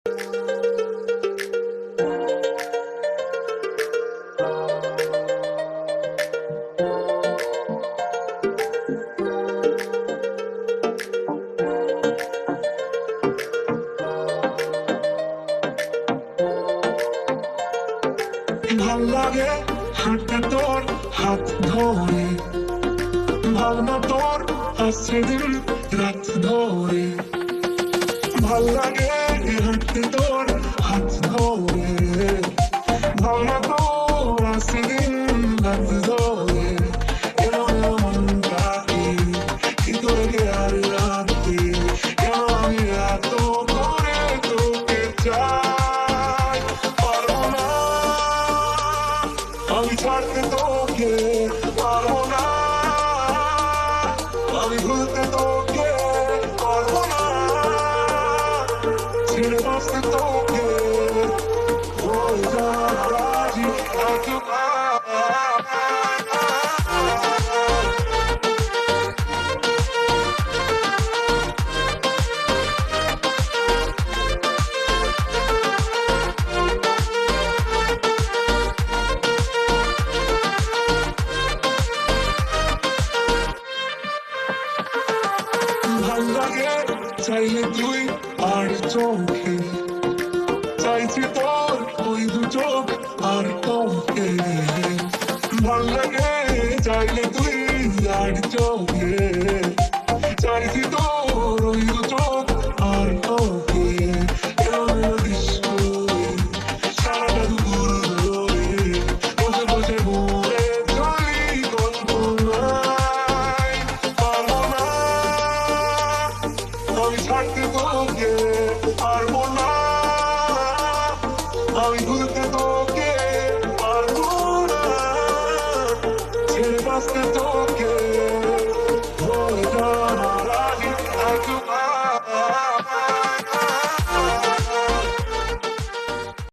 ভাল লাগে হাঁটতে তোর হাত ধরে, ভাবনা তোর আসছে দিন রাত ধরে। ভাল লাগে হাঁটতে তোর হাত ধরে, ভাবনা তোর আসছে দিন রাত ধরে। এলো এলো মনটাকে কি করে গে আর রাতে, কেন আমি এত করে তোকে চাই। পারবো না আমি ছাড়তে তোকে, পারবো না আমি ভুলতে তোকে, পারবো না ছেড়ে বাঁচতে তোকে। হয়ে যা রাজি একবার। ভাল লাগে চাইলে তুই আর চোখে, চাইছি তোর ওই দু চোখ আর তোকে। ভাল লাগে চাইলে তুই আর চোখে, চাইছি তোর ওই দু চোখ আর তোকে। এলো এলো দৃশ্য সারাটা দুপুর ধরে, বসে বসে ঘুরে চলি কল্পনায়। পারবো না আমি ছাড়তে তোকে, পারবো না আমি ভুলতে তোকে, পারবো না ছেড়ে বাঁচতে তোকে।